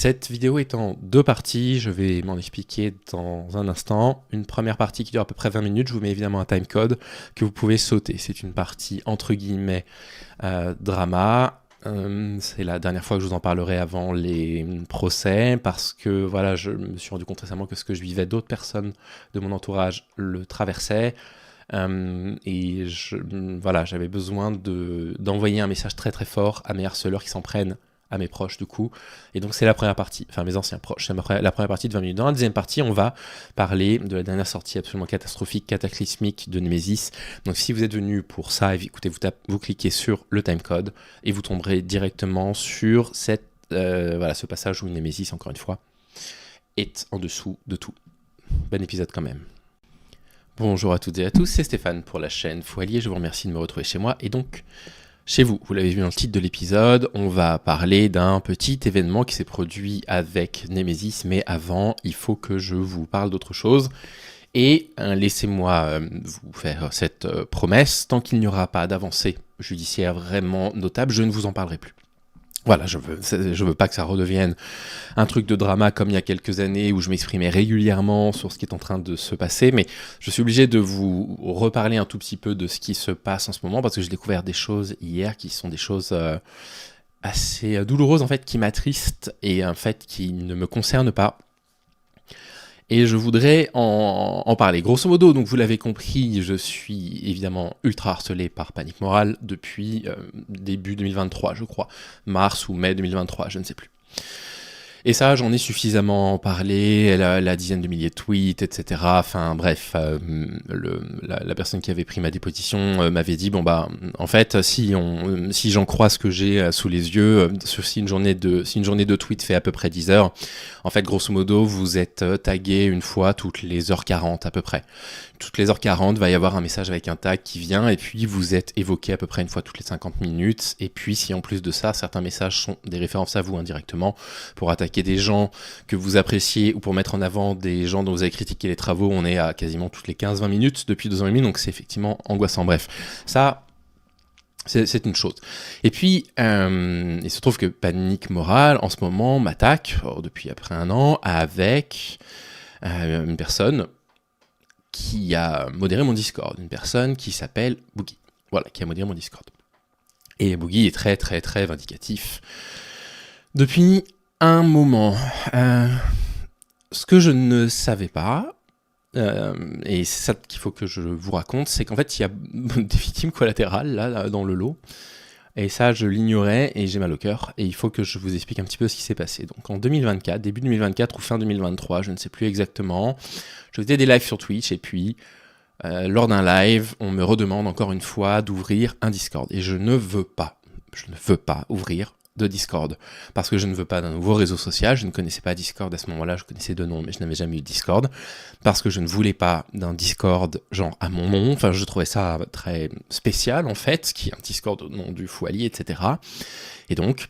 Cette vidéo est en 2 parties, je vais m'en expliquer dans un instant. Une première partie qui dure à peu près 20 minutes, je vous mets évidemment un timecode que vous pouvez sauter. C'est une partie entre guillemets drama. C'est la dernière fois que je vous en parlerai avant les procès parce que voilà, je me suis rendu compte récemment que ce que je vivais, d'autres personnes de mon entourage le traversaient. Voilà, j'avais besoin d'envoyer un message très très fort à mes harceleurs qui s'en prennent à mes proches du coup, et donc c'est la première partie, enfin mes anciens proches, c'est la première partie de 20 minutes. Dans la deuxième partie, on va parler de la dernière sortie absolument catastrophique, cataclysmique de Nemesis. Donc si vous êtes venu pour ça, écoutez, vous cliquez sur le timecode et vous tomberez directement sur ce passage où Nemesis, encore une fois, est en dessous de tout. Bon épisode quand même. Bonjour à toutes et à tous, c'est Stéphane pour la chaîne Foilier, je vous remercie de me retrouver chez moi, et donc chez vous. Vous l'avez vu dans le titre de l'épisode, on va parler d'un petit événement qui s'est produit avec Nemesis, mais avant, il faut que je vous parle d'autre chose. Et laissez-moi vous faire cette promesse, tant qu'il n'y aura pas d'avancée judiciaire vraiment notable, je ne vous en parlerai plus. Voilà, je veux pas que ça redevienne un truc de drama comme il y a quelques années où je m'exprimais régulièrement sur ce qui est en train de se passer, mais je suis obligé de vous reparler un tout petit peu de ce qui se passe en ce moment parce que j'ai découvert des choses hier qui sont des choses assez douloureuses en fait, qui m'attristent et en fait qui ne me concernent pas. Et je voudrais en parler. Grosso modo, donc vous l'avez compris, je suis évidemment ultra harcelé par Panique Morale depuis début 2023, je crois. Mars ou mai 2023, je ne sais plus. Et ça, j'en ai suffisamment parlé, la dizaine de milliers de tweets, etc. Enfin bref, la personne qui avait pris ma déposition m'avait dit, bon bah, en fait, si j'en crois ce que j'ai sous les yeux, si une journée de tweets fait à peu près 10 heures, en fait, grosso modo, vous êtes tagué une fois toutes les heures 40 à peu près. Toutes les heures 40, va y avoir un message avec un tag qui vient, et puis vous êtes évoqué à peu près une fois toutes les 50 minutes, et puis si en plus de ça, certains messages sont des références à vous indirectement, pour attaquer des gens que vous appréciez, ou pour mettre en avant des gens dont vous avez critiqué les travaux, on est à quasiment toutes les 15-20 minutes, depuis 2 ans et demi, donc c'est effectivement angoissant. Bref, ça... C'est une chose. Et puis, il se trouve que Panique Morale, en ce moment, m'attaque, depuis après 1 an, avec une personne qui a modéré mon Discord, une personne qui s'appelle Boogie. Voilà, qui a modéré mon Discord. Et Boogie est très, très, très vindicatif. Depuis un moment, ce que je ne savais pas, et c'est ça qu'il faut que je vous raconte, c'est qu'en fait il y a des victimes collatérales là dans le lot, et ça je l'ignorais et j'ai mal au cœur, et il faut que je vous explique un petit peu ce qui s'est passé. Donc en 2024, début 2024 ou fin 2023, je ne sais plus exactement, je faisais des lives sur Twitch, et puis lors d'un live, on me redemande encore une fois d'ouvrir un Discord, et je ne veux pas ouvrir de Discord, parce que je ne veux pas d'un nouveau réseau social, je ne connaissais pas Discord à ce moment-là, je connaissais 2 noms, mais je n'avais jamais eu Discord, parce que je ne voulais pas d'un Discord genre à mon nom, enfin je trouvais ça très spécial en fait, qui est un Discord au nom du Foilier, etc. Et donc,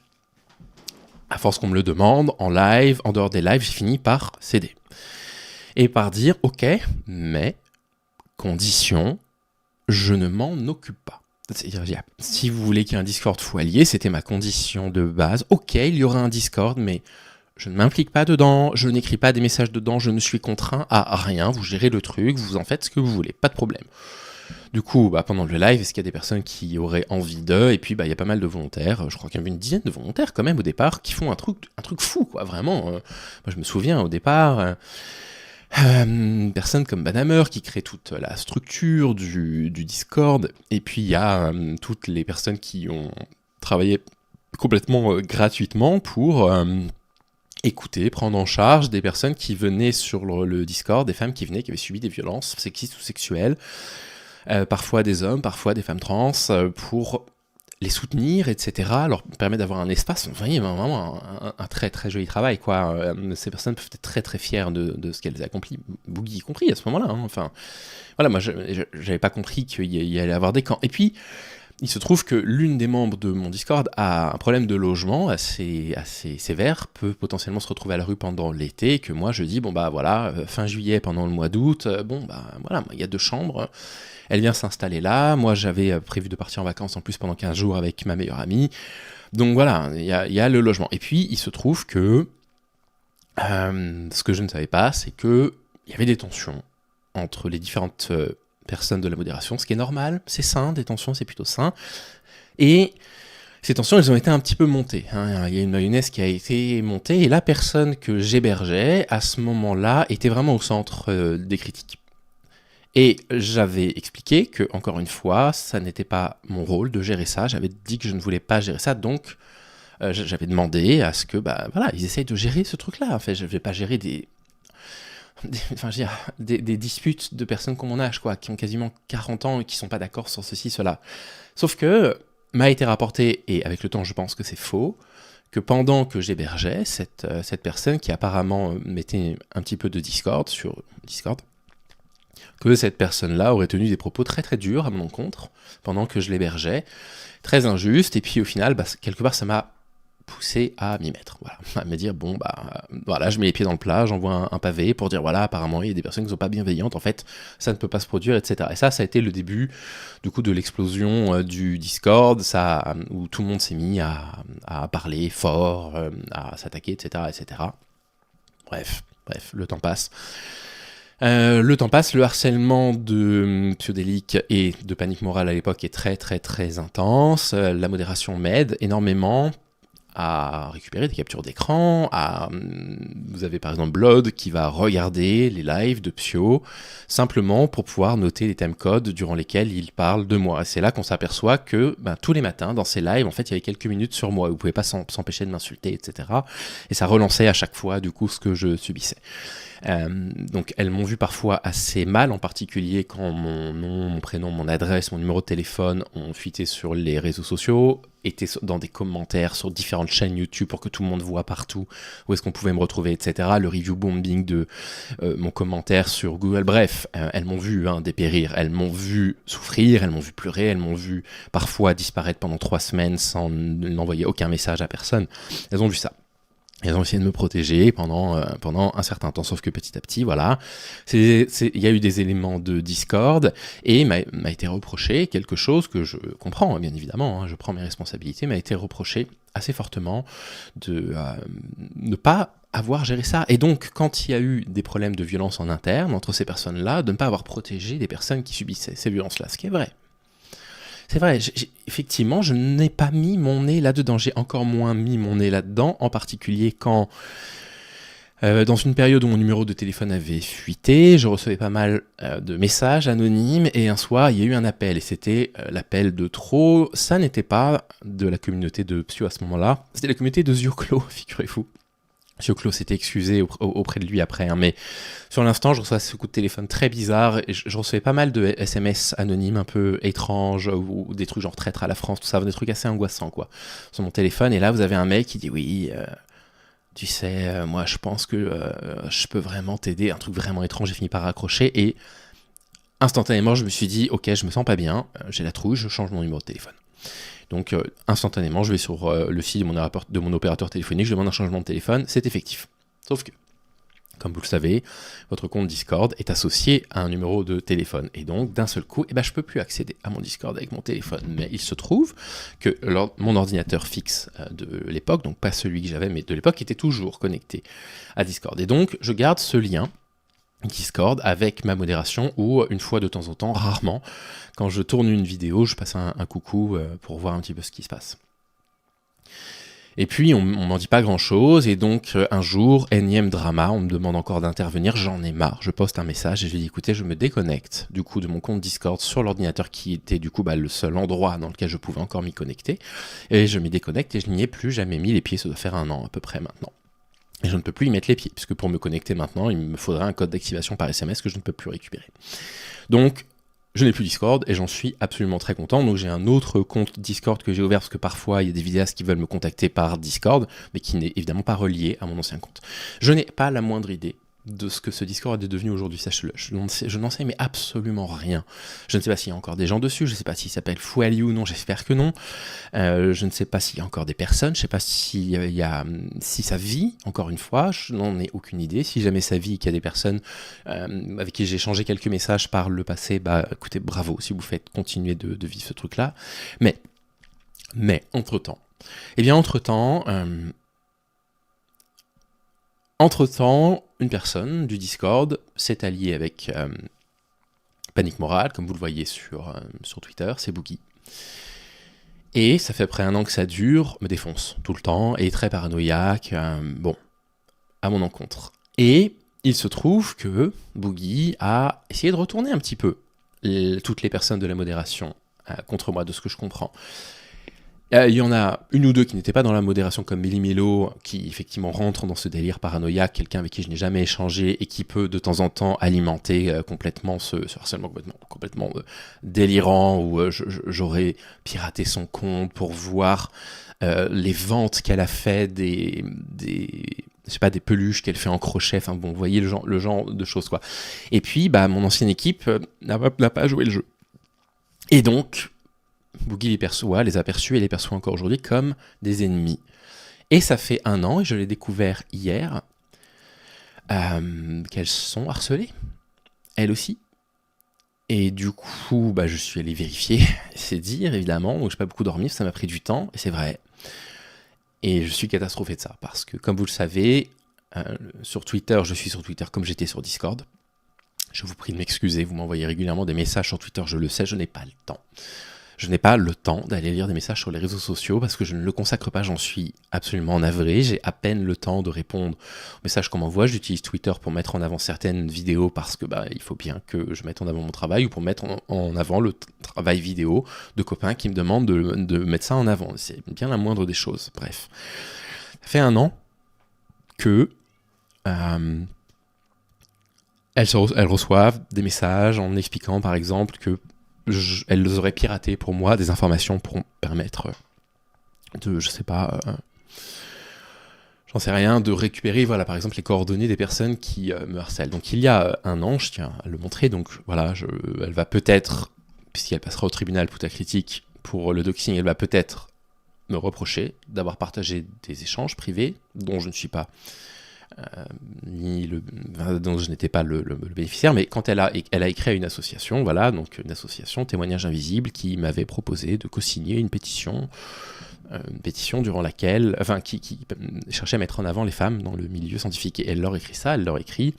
à force qu'on me le demande, en live, en dehors des lives, j'ai fini par céder. Et par dire, ok, mais, condition, je ne m'en occupe pas. C'est-à-dire, si vous voulez qu'il y ait un Discord Foilier, c'était ma condition de base. Ok, il y aura un Discord, mais je ne m'implique pas dedans, je n'écris pas des messages dedans, je ne suis contraint à rien, vous gérez le truc, vous en faites ce que vous voulez, pas de problème. Du coup, pendant le live, est-ce qu'il y a des personnes qui auraient envie d'eux? Et puis, il y a pas mal de volontaires, je crois qu'il y avait une dizaine de volontaires quand même au départ, qui font un truc fou, quoi, vraiment. Moi, je me souviens au départ... personnes comme Banhammer qui crée toute la structure du Discord, et puis il y a toutes les personnes qui ont travaillé complètement gratuitement pour écouter, prendre en charge des personnes qui venaient sur le Discord, des femmes qui venaient, qui avaient subi des violences sexistes ou sexuelles, parfois des hommes, parfois des femmes trans, pour les soutenir, etc., leur permettre d'avoir un espace. Vous voyez, vraiment un très très joli travail, quoi. Ces personnes peuvent être très très fières de ce qu'elles ont accompli, Boogie y compris à ce moment-là, hein. Enfin, voilà, moi j'avais pas compris qu'il y allait avoir des camps. Et puis, il se trouve que l'une des membres de mon Discord a un problème de logement assez sévère, peut potentiellement se retrouver à la rue pendant l'été, et que moi je dis, bon bah voilà, fin juillet pendant le mois d'août, bon bah voilà, il y a 2 chambres, elle vient s'installer là, moi j'avais prévu de partir en vacances en plus pendant 15 jours avec ma meilleure amie, donc voilà, il y a le logement. Et puis il se trouve que Ce que je ne savais pas, c'est qu'il y avait des tensions entre les différentes personnes de la modération, ce qui est normal, c'est sain, des tensions, c'est plutôt sain. Et ces tensions, elles ont été un petit peu montées. Il y a une mayonnaise qui a été montée, et la personne que j'hébergeais, à ce moment-là, était vraiment au centre des critiques. Et j'avais expliqué que, encore une fois, ça n'était pas mon rôle de gérer ça. J'avais dit que je ne voulais pas gérer ça, donc j'avais demandé à ce que, ils essayent de gérer ce truc-là. En fait, je ne vais pas gérer des disputes de personnes comme mon âge, quoi, qui ont quasiment 40 ans et qui sont pas d'accord sur ceci, cela. Sauf que m'a été rapporté, et avec le temps je pense que c'est faux, que pendant que j'hébergeais cette personne qui apparemment mettait un petit peu de Discord sur Discord, que cette personne-là aurait tenu des propos très très durs à mon encontre pendant que je l'hébergeais, très injuste, et puis au final, quelque part ça m'a poussé à m'y mettre, voilà, à me dire voilà, je mets les pieds dans le plat, j'envoie un pavé pour dire voilà, apparemment il y a des personnes qui sont pas bienveillantes, en fait ça ne peut pas se produire, etc. Et ça a été le début du coup de l'explosion du Discord, où tout le monde s'est mis à parler fort, à s'attaquer, etc., etc. Bref, le temps passe. Le harcèlement de Psyodélique et de Panique Morale à l'époque est très très très intense. La modération m'aide énormément à récupérer des captures d'écran, vous avez par exemple Blood qui va regarder les lives de Psio simplement pour pouvoir noter les timecodes durant lesquels il parle de moi. Et c'est là qu'on s'aperçoit que tous les matins dans ces lives, en fait, il y avait quelques minutes sur moi. Vous pouvez pas s'empêcher de m'insulter, etc. Et ça relançait à chaque fois du coup ce que je subissais. Donc elles m'ont vu parfois assez mal, en particulier quand mon nom, mon prénom, mon adresse, mon numéro de téléphone ont fuité sur les réseaux sociaux, étaient dans des commentaires sur différentes chaînes YouTube pour que tout le monde voit partout où est-ce qu'on pouvait me retrouver, etc. Le review bombing de mon commentaire sur Google. Bref, elles m'ont vu dépérir, elles m'ont vu souffrir, elles m'ont vu pleurer, elles m'ont vu parfois disparaître pendant 3 semaines sans n'envoyer aucun message à personne. Elles ont vu ça. Elles ont essayé de me protéger pendant un certain temps, sauf que petit à petit, voilà, il y a eu des éléments de Discord, et m'a été reproché quelque chose que je comprends, bien évidemment, je prends mes responsabilités, m'a été reproché assez fortement de ne pas avoir géré ça. Et donc, quand il y a eu des problèmes de violence en interne entre ces personnes-là, de ne pas avoir protégé des personnes qui subissaient ces violences-là, ce qui est vrai. C'est vrai, effectivement, je n'ai pas mis mon nez là-dedans. J'ai encore moins mis mon nez là-dedans, en particulier quand, dans une période où mon numéro de téléphone avait fuité, je recevais pas mal de messages anonymes, et un soir, il y a eu un appel, et c'était l'appel de trop. Ça n'était pas de la communauté de Psio à ce moment-là, c'était la communauté de Zioclo, figurez-vous. Zioclo s'était excusé auprès de lui après, mais sur l'instant, je reçois ce coup de téléphone très bizarre, et je recevais pas mal de SMS anonymes un peu étranges, ou des trucs genre traître à la France, tout ça, des trucs assez angoissants, quoi, sur mon téléphone. Et là, vous avez un mec qui dit oui, tu sais, moi je pense que je peux vraiment t'aider, un truc vraiment étrange. J'ai fini par raccrocher, et instantanément, je me suis dit ok, je me sens pas bien, j'ai la trouille, je change mon numéro de téléphone. Donc instantanément, je vais sur le site de mon opérateur téléphonique, je demande un changement de téléphone, c'est effectif. Sauf que, comme vous le savez, votre compte Discord est associé à un numéro de téléphone. Et donc, d'un seul coup, je ne peux plus accéder à mon Discord avec mon téléphone. Mais il se trouve que mon ordinateur fixe de l'époque, donc pas celui que j'avais, mais de l'époque, était toujours connecté à Discord. Et donc, je garde ce lien Discord avec ma modération, où une fois de temps en temps, rarement, quand je tourne une vidéo, je passe un coucou pour voir un petit peu ce qui se passe. Et puis on m'en dit pas grand chose, et donc un jour, énième drama, on me demande encore d'intervenir, j'en ai marre, je poste un message et je dis écoutez, je me déconnecte du coup de mon compte Discord sur l'ordinateur qui était du coup le seul endroit dans lequel je pouvais encore m'y connecter, et je m'y déconnecte et je n'y ai plus jamais mis les pieds, ça doit faire 1 an à peu près maintenant. Et je ne peux plus y mettre les pieds, puisque pour me connecter maintenant, il me faudrait un code d'activation par SMS que je ne peux plus récupérer. Donc, je n'ai plus Discord, et j'en suis absolument très content. Donc j'ai un autre compte Discord que j'ai ouvert, parce que parfois, il y a des vidéastes qui veulent me contacter par Discord, mais qui n'est évidemment pas relié à mon ancien compte. Je n'ai pas la moindre idée de ce que ce Discord est devenu aujourd'hui, sachez-le. Je n'en sais mais absolument rien. Je ne sais pas s'il y a encore des gens dessus, je ne sais pas s'il s'appelle Fouali ou non, j'espère que non. Je ne sais pas s'il y a encore des personnes, je ne sais pas si ça vit, encore une fois, je n'en ai aucune idée. Si jamais ça vit, qu'il y a des personnes avec qui j'ai échangé quelques messages par le passé, écoutez, bravo, si vous faites continuer de vivre ce truc-là. Mais entre-temps, Entre-temps, une personne du Discord s'est alliée avec Panique Morale, comme vous le voyez sur Twitter, c'est Boogie. Et ça fait près d'un an que ça dure, me défonce tout le temps, est très paranoïaque, à mon encontre. Et il se trouve que Boogie a essayé de retourner un petit peu toutes les personnes de la modération contre moi, de ce que je comprends. Il y en a une ou deux qui n'étaient pas dans la modération, comme Millie Milo, qui effectivement rentrent dans ce délire paranoïaque, quelqu'un avec qui je n'ai jamais échangé et qui peut de temps en temps alimenter complètement ce harcèlement complètement délirant, où j'aurais piraté son compte pour voir les ventes qu'elle a fait des peluches qu'elle fait en crochet, enfin bon, vous voyez le genre de choses, quoi. Et puis, mon ancienne équipe n'a pas joué le jeu. Et donc, Boogie les a perçus et les perçoit encore aujourd'hui comme des ennemis. Et ça fait 1 an, et je l'ai découvert hier, qu'elles sont harcelées, elles aussi. Et du coup, je suis allé vérifier, c'est dire évidemment, donc j'ai pas beaucoup dormi, ça m'a pris du temps, et c'est vrai. Et je suis catastrophé de ça, parce que comme vous le savez, sur Twitter, je suis sur Twitter comme j'étais sur Discord. Je vous prie de m'excuser, vous m'envoyez régulièrement des messages sur Twitter, je le sais, je n'ai pas le temps. Je n'ai pas le temps d'aller lire des messages sur les réseaux sociaux parce que je ne le consacre pas, j'en suis absolument navré. J'ai à peine le temps de répondre aux messages qu'on m'envoie. J'utilise Twitter pour mettre en avant certaines vidéos parce que il faut bien que je mette en avant mon travail, ou pour mettre en avant le travail vidéo de copains qui me demandent de mettre ça en avant. C'est bien la moindre des choses. Bref. Ça fait 1 an que elles reçoivent des messages en expliquant par exemple que elles auraient piraté pour moi des informations pour me permettre de, j'en sais rien, de récupérer, par exemple, les coordonnées des personnes qui me harcèlent. Donc il y a 1 an, je tiens à le montrer, donc voilà, elle va peut-être, puisqu'elle passera au tribunal Poutacritique pour le doxing, elle va peut-être me reprocher d'avoir partagé des échanges privés dont je ne suis pas dont je n'étais pas le bénéficiaire, mais quand elle a écrit à une association, donc une association Témoignages Invisibles, qui m'avait proposé de co-signer une pétition durant laquelle, qui cherchait à mettre en avant les femmes dans le milieu scientifique. Et elle leur écrit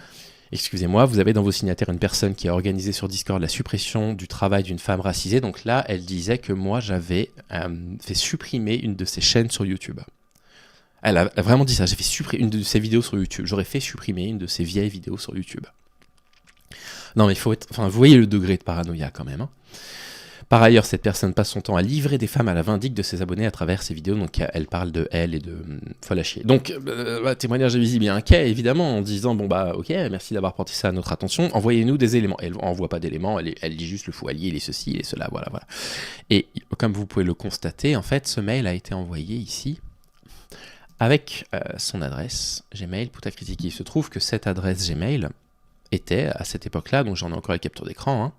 « Excusez-moi, vous avez dans vos signataires une personne qui a organisé sur Discord la suppression du travail d'une femme racisée. » Donc là, elle disait que moi, j'avais fait supprimer une de ses chaînes sur YouTube. Elle a vraiment dit ça, j'ai fait supprimer une de ses vidéos sur YouTube. J'aurais fait supprimer une de ses vieilles vidéos sur YouTube. Non mais il faut être... vous voyez le degré de paranoïa quand même. Par ailleurs, cette personne passe son temps à livrer des femmes à la vindicte de ses abonnés à travers ses vidéos. Donc elle parle de elle et de folle à chier. Donc, Témoignage Invisible, il y a un quai évidemment en disant ok, merci d'avoir porté ça à notre attention, envoyez-nous des éléments. Elle n'envoie pas d'éléments, elle dit juste le fou allié, il est ceci, il est cela, voilà. Et comme vous pouvez le constater, en fait, ce mail a été envoyé ici avec son adresse Gmail Poutacritique. Il se trouve que cette adresse Gmail était, à cette époque-là, donc j'en ai encore la capture d'écran,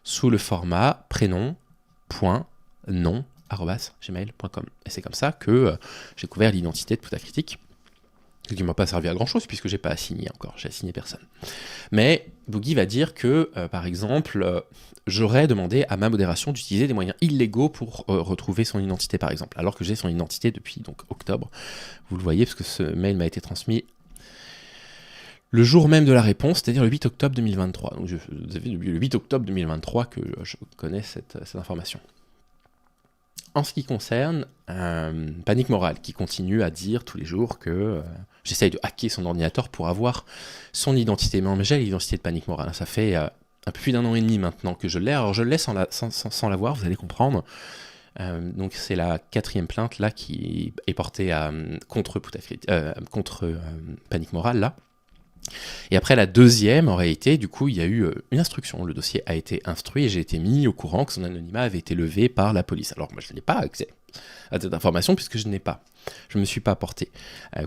sous le format prénom.nom@gmail.com. Et c'est comme ça que j'ai couvert l'identité de Poutacritique, ce qui ne m'a pas servi à grand-chose, puisque j'ai pas assigné encore, j'ai assigné personne. Mais Boogie va dire que, par exemple, j'aurais demandé à ma modération d'utiliser des moyens illégaux pour retrouver son identité, par exemple, alors que j'ai son identité depuis donc octobre. Vous le voyez, parce que ce mail m'a été transmis le jour même de la réponse, c'est-à-dire le 8 octobre 2023. Donc vous avez depuis le 8 octobre 2023 que je connais cette information. En ce qui concerne Panique Morale, qui continue à dire tous les jours que j'essaye de hacker son ordinateur pour avoir son identité. Mais j'ai l'identité de Panique Morale. Ça fait un peu plus d'1 an et demi maintenant que je l'ai. Alors je l'ai sans l'avoir, vous allez comprendre. Donc c'est la 4e plainte là qui est portée contre Panique Morale là. Et après la 2e, en réalité, du coup, il y a eu une instruction. Le dossier a été instruit et j'ai été mis au courant que son anonymat avait été levé par la police. Alors moi, je n'ai pas accès à cette information puisque je ne me suis pas porté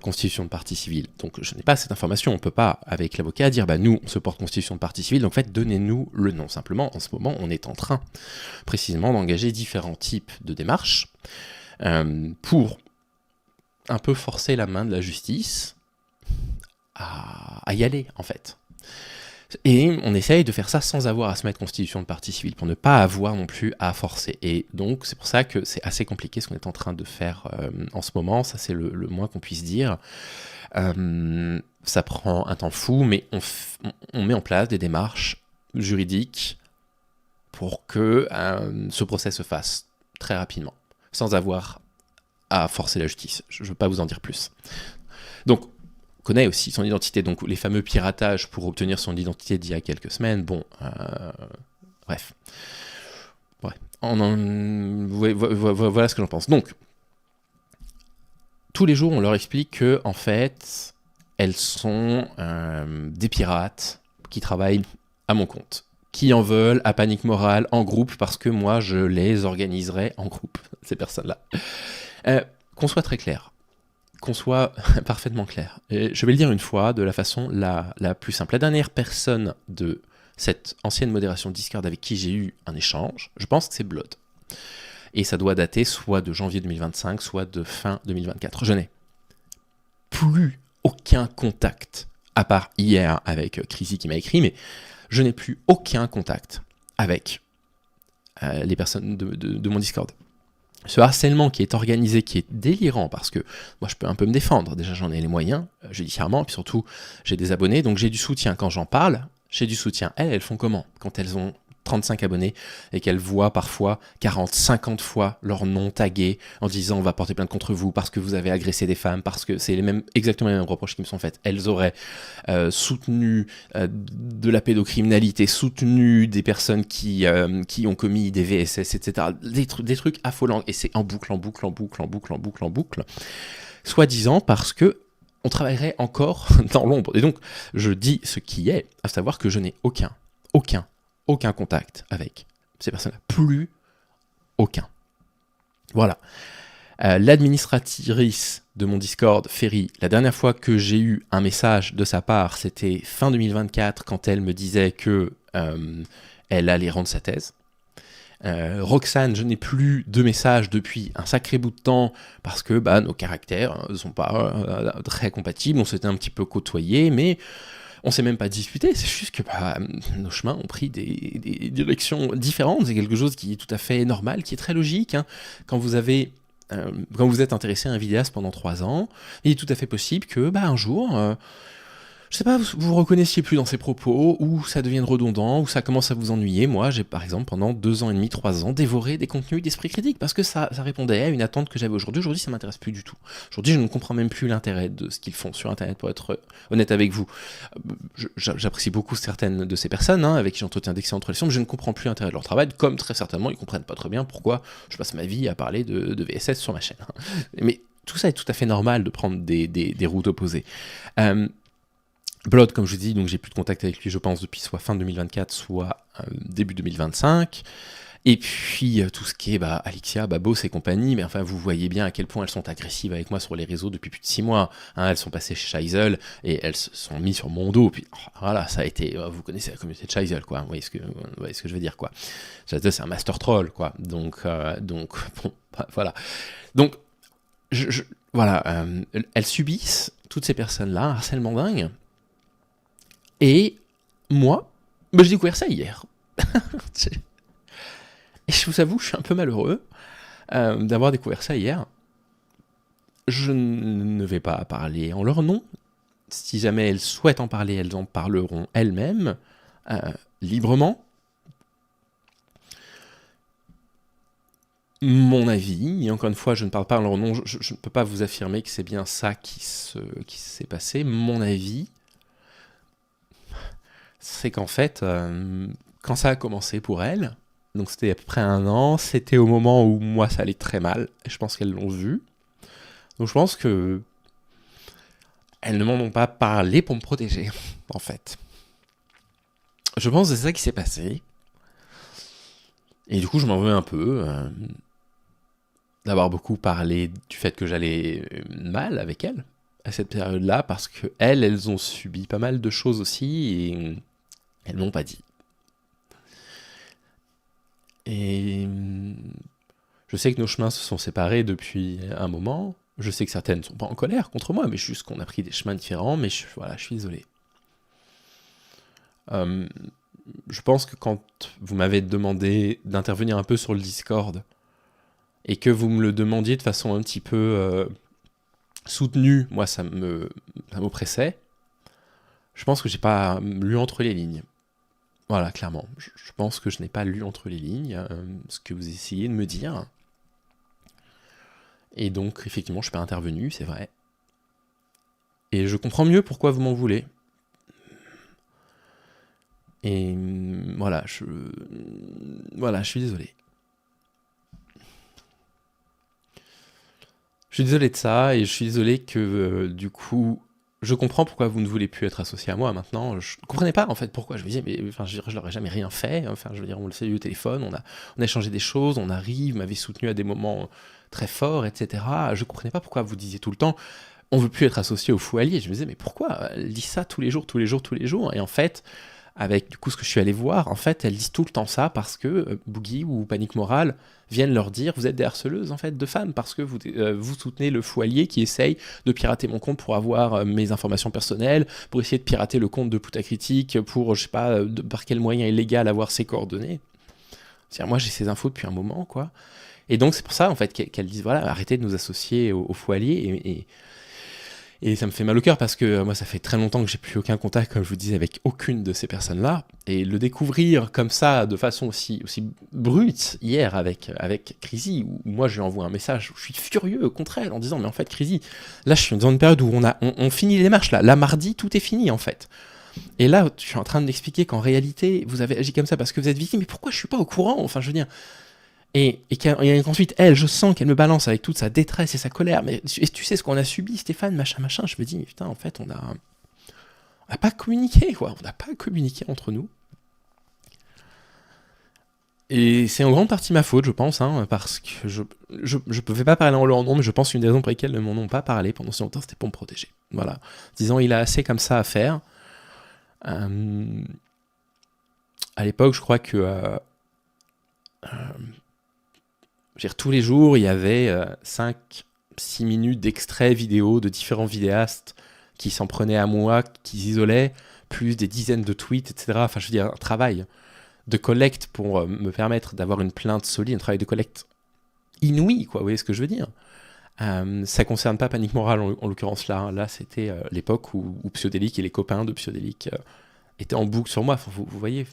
constitution de partie civile. Donc je n'ai pas cette information. On ne peut pas, avec l'avocat, dire nous, on se porte constitution de partie civile, donc en fait, donnez-nous le nom. Simplement, en ce moment, on est en train précisément d'engager différents types de démarches pour un peu forcer la main de la justice à y aller, en fait. Et on essaye de faire ça sans avoir à se mettre constitution de partie civile, pour ne pas avoir non plus à forcer. Et donc, c'est pour ça que c'est assez compliqué ce qu'on est en train de faire en ce moment, ça c'est le moins qu'on puisse dire. Ça prend un temps fou, mais on met en place des démarches juridiques pour que ce procès se fasse très rapidement, sans avoir à forcer la justice. Je ne veux pas vous en dire plus. Donc, on connaît aussi son identité, donc les fameux piratages pour obtenir son identité d'il y a quelques semaines, bon, bref. Ouais. Voilà ce que j'en pense. Donc, tous les jours, on leur explique que, en fait, elles sont des pirates qui travaillent à mon compte, qui en veulent à panique morale en groupe parce que moi, je les organiserai en groupe, ces personnes-là. Qu'on soit très clair, qu'on soit parfaitement clair. Et je vais le dire une fois de la façon la plus simple. La dernière personne de cette ancienne modération Discord avec qui j'ai eu un échange, je pense que c'est Blood. Et ça doit dater soit de janvier 2025, soit de fin 2024. Je n'ai plus aucun contact, à part hier avec Chrissy qui m'a écrit, mais je n'ai plus aucun contact avec les personnes de mon Discord. Ce harcèlement qui est organisé, qui est délirant, parce que moi je peux un peu me défendre, déjà j'en ai les moyens, judiciairement, et puis surtout j'ai des abonnés, donc j'ai du soutien quand j'en parle, j'ai du soutien. Elles font comment quand elles ont 35 abonnés et qu'elles voient parfois 40, 50 fois leur nom tagué en disant on va porter plainte contre vous parce que vous avez agressé des femmes, parce que c'est exactement les mêmes reproches qui me sont faites. Elles auraient soutenu de la pédocriminalité, soutenu des personnes qui ont commis des VSS, etc. Des trucs affolants, et c'est en boucle, en boucle, en boucle, en boucle, en boucle, en boucle, soi-disant parce que on travaillerait encore dans l'ombre. Et donc, je dis ce qui est, à savoir que je n'ai aucun contact avec ces personnes-là. Plus aucun. Voilà. L'administratrice de mon Discord, Ferry, la dernière fois que j'ai eu un message de sa part, c'était fin 2024, quand elle me disait que elle allait rendre sa thèse. Roxane, je n'ai plus de messages depuis un sacré bout de temps parce que nos caractères ne sont pas très compatibles, on s'était un petit peu côtoyés, mais on s'est même pas disputé, c'est juste que nos chemins ont pris des directions différentes, c'est quelque chose qui est tout à fait normal, qui est très logique, hein. Quand vous êtes intéressé à un vidéaste pendant 3 ans, il est tout à fait possible que un jour, je sais pas, vous reconnaissiez plus dans ses propos, ou ça devienne redondant, ou ça commence à vous ennuyer. Moi, j'ai par exemple pendant 2 ans et demi, 3 ans, dévoré des contenus d'esprit critique, parce que ça répondait à une attente que j'avais aujourd'hui. Aujourd'hui, ça m'intéresse plus du tout. Aujourd'hui, je ne comprends même plus l'intérêt de ce qu'ils font sur Internet, pour être honnête avec vous. J'apprécie beaucoup certaines de ces personnes, avec qui j'entretiens d'excellentes relations, mais je ne comprends plus l'intérêt de leur travail, comme très certainement, ils comprennent pas très bien pourquoi je passe ma vie à parler de VSS sur ma chaîne. Mais tout ça est tout à fait normal de prendre des routes opposées. Blood, comme je vous dis, donc j'ai plus de contact avec lui, je pense, depuis soit fin 2024, soit début 2025. Et puis, tout ce qui est Alexia, Babos et compagnie, mais enfin, vous voyez bien à quel point elles sont agressives avec moi sur les réseaux depuis plus de 6 mois. Elles sont passées chez Scheisel et elles se sont mises sur mon dos. Puis, voilà, ça a été... vous connaissez la communauté de Scheisel, quoi. Vous voyez ce que je veux dire, quoi. Scheisel, c'est un master troll, quoi. Donc bon, voilà. Donc, voilà, elles subissent, toutes ces personnes-là, un harcèlement dingue. Et moi, j'ai découvert ça hier. Et je vous avoue, je suis un peu malheureux d'avoir découvert ça hier. Je ne vais pas parler en leur nom. Si jamais elles souhaitent en parler, elles en parleront elles-mêmes, librement. Mon avis, et encore une fois, je ne parle pas en leur nom, je ne peux pas vous affirmer que c'est bien ça qui s'est passé. Mon avis, c'est qu'en fait, quand ça a commencé pour elles, donc c'était à peu près 1 an, c'était au moment où moi ça allait très mal, et je pense qu'elles l'ont vu. Donc je pense que elles ne m'en ont pas parlé pour me protéger, en fait. Je pense que c'est ça qui s'est passé. Et du coup, je m'en veux un peu d'avoir beaucoup parlé du fait que j'allais mal avec elles à cette période-là, parce que elles ont subi pas mal de choses aussi, et elles m'ont pas dit. Et je sais que nos chemins se sont séparés depuis un moment. Je sais que certaines ne sont pas en colère contre moi, mais juste qu'on a pris des chemins différents. Mais je suis désolé. Je pense que quand vous m'avez demandé d'intervenir un peu sur le Discord, et que vous me le demandiez de façon un petit peu soutenue, moi ça m'oppressait. Je pense que j'ai pas lu entre les lignes. Voilà, clairement. Je pense que je n'ai pas lu entre les lignes ce que vous essayez de me dire. Et donc, effectivement, je suis pas intervenu, c'est vrai. Et je comprends mieux pourquoi vous m'en voulez. Et voilà, je suis désolé. Je suis désolé de ça, et je suis désolé que, du coup, je comprends pourquoi vous ne voulez plus être associé à moi maintenant. Je ne comprenais pas, en fait, pourquoi. Je me disais, mais enfin, je leur ai jamais rien fait. Enfin, je veux dire, on le sait au téléphone, on a échangé des choses, on arrive, vous m'avez soutenu à des moments très forts, etc. Je ne comprenais pas pourquoi vous disiez tout le temps, on veut plus être associé au Fou Allié. Je me disais, mais pourquoi elle dit ça tous les jours, tous les jours, tous les jours? Et en fait, avec du coup ce que je suis allé voir, en fait, elles disent tout le temps ça parce que Boogie ou Panique Morale viennent leur dire, vous êtes des harceleuses en fait de femmes parce que vous soutenez le Fou Allié qui essaye de pirater mon compte pour avoir mes informations personnelles, pour essayer de pirater le compte de Poutacritique, pour je sais pas par quel moyen illégal avoir ses coordonnées. C'est-à-dire, moi j'ai ces infos depuis un moment, quoi. Et donc c'est pour ça en fait qu'elles disent, voilà, arrêtez de nous associer au Fou Allié. Et ça me fait mal au cœur parce que moi, ça fait très longtemps que j'ai plus aucun contact, comme je vous disais, avec aucune de ces personnes-là. Et le découvrir comme ça, de façon aussi brute, hier, avec Crazy, où moi, je lui envoie un message où je suis furieux contre elle, en disant, mais en fait, Crazy, là, je suis dans une période où on finit les marches, là. Là, mardi, tout est fini, en fait. Et là, je suis en train de m'expliquer qu'en réalité, vous avez agi comme ça parce que vous êtes victime, mais pourquoi je suis pas au courant? Enfin, je veux dire... Et qu'ensuite, elle, je sens qu'elle me balance avec toute sa détresse et sa colère. Mais tu sais ce qu'on a subi, Stéphane, machin. Je me dis, mais putain, en fait, on n'a pas communiqué, quoi. On n'a pas communiqué entre nous. Et c'est en grande partie ma faute, je pense, parce que je ne pouvais pas parler en leur nom, mais je pense qu'une des raisons pour lesquelles ils ne m'en ont pas parlé pendant si longtemps, c'était pour me protéger. Voilà. Disant, il a assez comme ça à faire. À l'époque, je crois que... tous les jours, il y avait 5-6 minutes d'extraits vidéo de différents vidéastes qui s'en prenaient à moi, qui s'isolaient, plus des dizaines de tweets, etc. Enfin, je veux dire, un travail de collecte pour me permettre d'avoir une plainte solide, un travail de collecte inouï, quoi, vous voyez ce que je veux dire. Ça concerne pas Panique Morale, en l'occurrence là. Là, c'était l'époque où Psyodélique et les copains de Psyodélique étaient en boucle sur moi, enfin, vous voyez.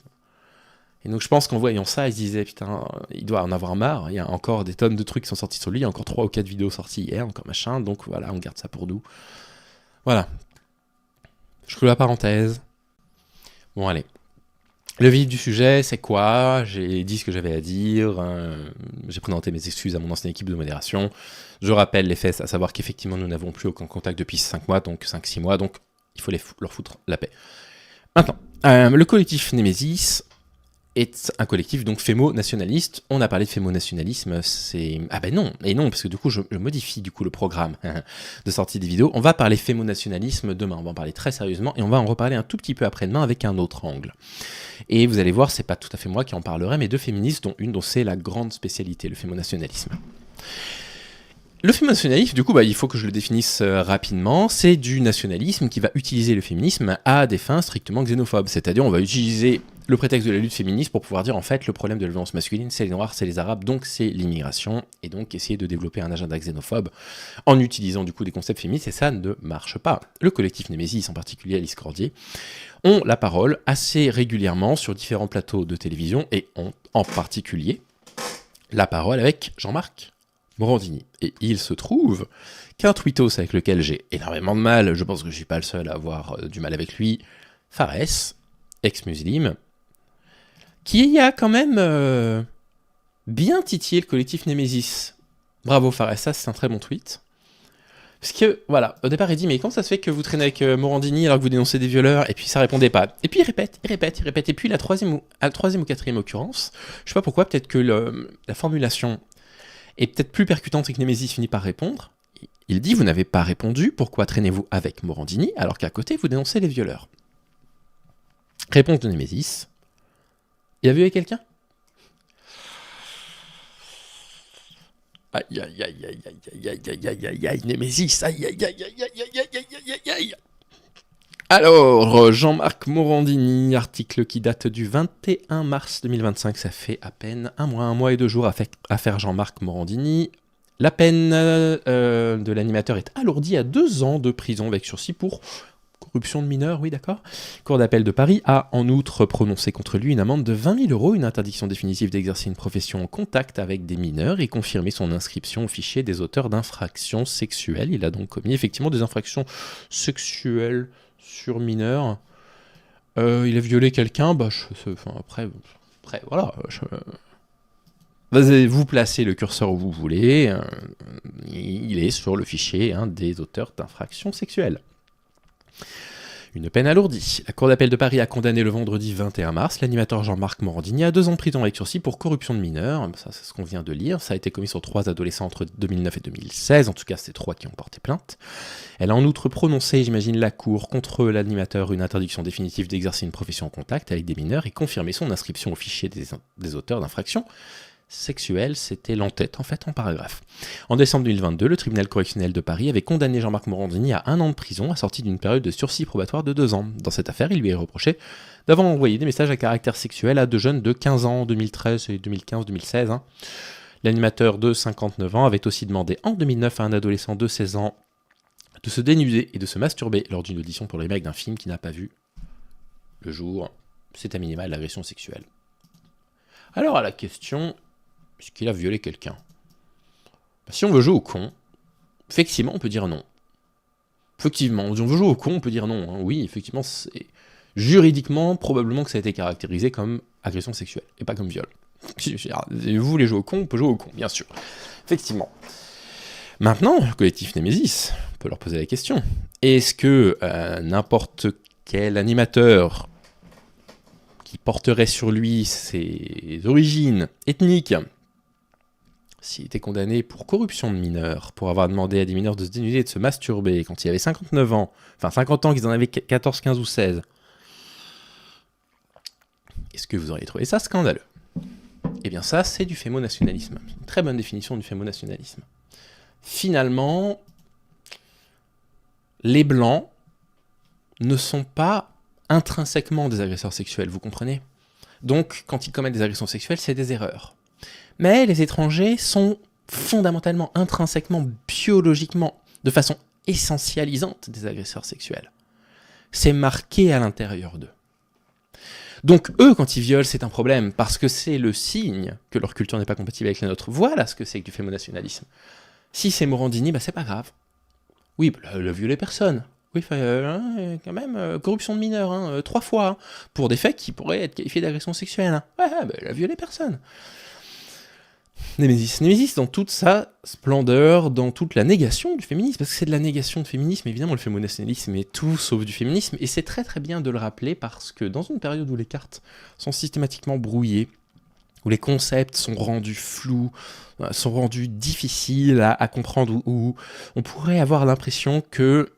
Et donc je pense qu'en voyant ça, ils se disaient, putain, il doit en avoir marre, il y a encore des tonnes de trucs qui sont sortis sur lui, il y a encore 3 ou 4 vidéos sorties hier, encore machin, donc voilà, on garde ça pour nous. Voilà. Je clôt la parenthèse. Bon, allez. Le vif du sujet, c'est quoi? J'ai dit ce que j'avais à dire, j'ai présenté mes excuses à mon ancienne équipe de modération, je rappelle les faits, à savoir qu'effectivement nous n'avons plus aucun contact depuis 5 mois, donc 5-6 mois, donc il faut leur foutre la paix. Maintenant, le collectif Némésis est un collectif donc fémo-nationaliste. On a parlé de fémo-nationalisme, c'est... Ah ben non, et non, parce que du coup je modifie du coup le programme de sortie des vidéos. On va parler fémo-nationalisme demain, on va en parler très sérieusement, et on va en reparler un tout petit peu après-demain avec un autre angle. Et vous allez voir, c'est pas tout à fait moi qui en parlerai, mais 2 féministes, dont une dont c'est la grande spécialité, le fémo-nationalisme. Le fémo-nationalisme, du coup, il faut que je le définisse rapidement, c'est du nationalisme qui va utiliser le féminisme à des fins strictement xénophobes, c'est-à-dire on va utiliser le prétexte de la lutte féministe pour pouvoir dire en fait le problème de la violence masculine c'est les noirs, c'est les arabes, donc c'est l'immigration, et donc essayer de développer un agenda xénophobe en utilisant du coup des concepts féministes, et ça ne marche pas. Le collectif Némésis, en particulier Alice Cordier, ont la parole assez régulièrement sur différents plateaux de télévision, et ont en particulier la parole avec Jean-Marc Morandini. Et il se trouve qu'un tweetos avec lequel j'ai énormément de mal, je pense que je suis pas le seul à avoir du mal avec lui, Fares, ex-muslim, qui a quand même bien titillé le collectif Némésis. Bravo Fares, ça c'est un très bon tweet. Parce que, voilà, au départ il dit, mais comment ça se fait que vous traînez avec Morandini alors que vous dénoncez des violeurs? Et puis ça répondait pas. Et puis il répète. Et puis la troisième ou quatrième occurrence, je sais pas pourquoi, peut-être que la formulation est peut-être plus percutante et que Némésis finit par répondre. Il dit, vous n'avez pas répondu, pourquoi traînez-vous avec Morandini alors qu'à côté vous dénoncez les violeurs? Réponse de Némésis. Il a vu avec quelqu'un? Aïe, aïe, aïe, aïe, aïe, aïe, aïe, aïe, aïe, aïe, Némésis, aïe, aïe, aïe, aïe, aïe, aïe, aïe, aïe, aïe, aïe. Alors, Jean-Marc Morandini, article qui date du 21 mars 2025, ça fait à peine un mois et 2 jours à faire Jean-Marc Morandini. La peine de l'animateur est alourdie à 2 ans de prison avec sursis pour corruption de mineurs, oui d'accord. Cour d'appel de Paris a en outre prononcé contre lui une amende de 20 000 €, une interdiction définitive d'exercer une profession en contact avec des mineurs et confirmé son inscription au fichier des auteurs d'infractions sexuelles. Il a donc commis effectivement des infractions sexuelles sur mineurs. Il a violé quelqu'un, après voilà. Vous placez le curseur où vous voulez, il est sur le fichier des auteurs d'infractions sexuelles. Une peine alourdie. La Cour d'appel de Paris a condamné le vendredi 21 mars l'animateur Jean-Marc Morandini à 2 ans de prison avec sursis pour corruption de mineurs. Ça, c'est ce qu'on vient de lire. Ça a été commis sur 3 adolescents entre 2009 et 2016. En tout cas, c'est 3 qui ont porté plainte. Elle a en outre prononcé, j'imagine, la Cour contre l'animateur une interdiction définitive d'exercer une profession en contact avec des mineurs et confirmé son inscription au fichier des auteurs d'infractions sexuelle, c'était l'entête en fait en paragraphe. En décembre 2022, le tribunal correctionnel de Paris avait condamné Jean-Marc Morandini à 1 an de prison assorti d'une période de sursis probatoire de 2 ans. Dans cette affaire, il lui est reproché d'avoir envoyé des messages à caractère sexuel à 2 jeunes de 15 ans en 2013 et 2015-2016. L'animateur de 59 ans avait aussi demandé en 2009 à un adolescent de 16 ans de se dénuder et de se masturber lors d'une audition pour le remake d'un film qui n'a pas vu le jour. C'est à minima de l'agression sexuelle. Alors à la question, est-ce qu'il a violé quelqu'un ? Si on veut jouer au con, effectivement, on peut dire non. Effectivement, si on veut jouer au con, on peut dire non. Oui, effectivement, c'est juridiquement, probablement que ça a été caractérisé comme agression sexuelle, et pas comme viol. Si vous voulez jouer au con, on peut jouer au con, bien sûr. Effectivement. Maintenant, le collectif Némésis, on peut leur poser la question. Est-ce que n'importe quel animateur qui porterait sur lui ses origines ethniques, s'il était condamné pour corruption de mineurs, pour avoir demandé à des mineurs de se dénuder et de se masturber quand il avait 59 ans, enfin 50 ans qu'ils en avaient 14, 15 ou 16, est-ce que vous auriez trouvé ça scandaleux ? Eh bien ça, c'est du fémonationalisme. Une très bonne définition du fémonationalisme. Finalement, les blancs ne sont pas intrinsèquement des agresseurs sexuels, vous comprenez ? Donc, quand ils commettent des agressions sexuelles, c'est des erreurs. Mais les étrangers sont fondamentalement, intrinsèquement, biologiquement, de façon essentialisante des agresseurs sexuels. C'est marqué à l'intérieur d'eux. Donc eux, quand ils violent, c'est un problème, parce que c'est le signe que leur culture n'est pas compatible avec la nôtre. Voilà ce que c'est que du fémonationalisme. Si c'est Morandini, c'est pas grave. Oui, il a violé personne. Oui, quand même, corruption de mineurs, 3 fois, pour des faits qui pourraient être qualifiés d'agression sexuelle. Ouais, il a violé personne. Némésis dans toute sa splendeur, dans toute la négation du féminisme, parce que c'est de la négation de féminisme, évidemment le fémonationalisme est tout sauf du féminisme, et c'est très très bien de le rappeler parce que dans une période où les cartes sont systématiquement brouillées, où les concepts sont rendus flous, sont rendus difficiles à comprendre, où on pourrait avoir l'impression que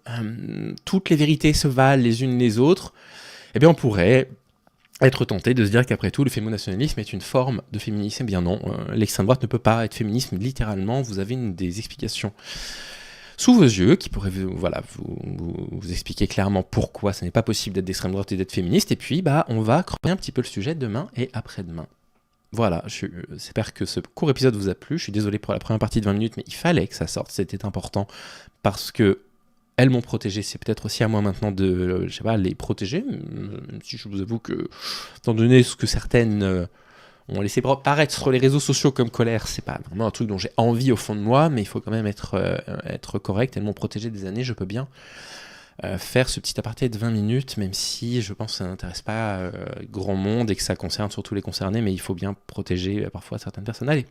toutes les vérités se valent les unes les autres, eh bien on pourrait être tenté de se dire qu'après tout, le fémonationalisme est une forme de féminisme. Eh bien non, l'extrême droite ne peut pas être féminisme, littéralement, vous avez des explications sous vos yeux qui pourraient vous expliquer clairement pourquoi ce n'est pas possible d'être d'extrême droite et d'être féministe, et puis on va creuser un petit peu le sujet demain et après-demain. Voilà, j'espère que ce court épisode vous a plu, je suis désolé pour la première partie de 20 minutes, mais il fallait que ça sorte, c'était important, parce que elles m'ont protégé, c'est peut-être aussi à moi maintenant de, les protéger, même si je vous avoue que, étant donné ce que certaines ont laissé paraître sur les réseaux sociaux comme colère, c'est pas vraiment un truc dont j'ai envie au fond de moi, mais il faut quand même être correct, elles m'ont protégé des années, je peux bien faire ce petit aparté de 20 minutes, même si je pense que ça n'intéresse pas grand monde et que ça concerne surtout les concernés, mais il faut bien protéger parfois certaines personnes. Allez,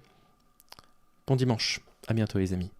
bon dimanche, à bientôt les amis.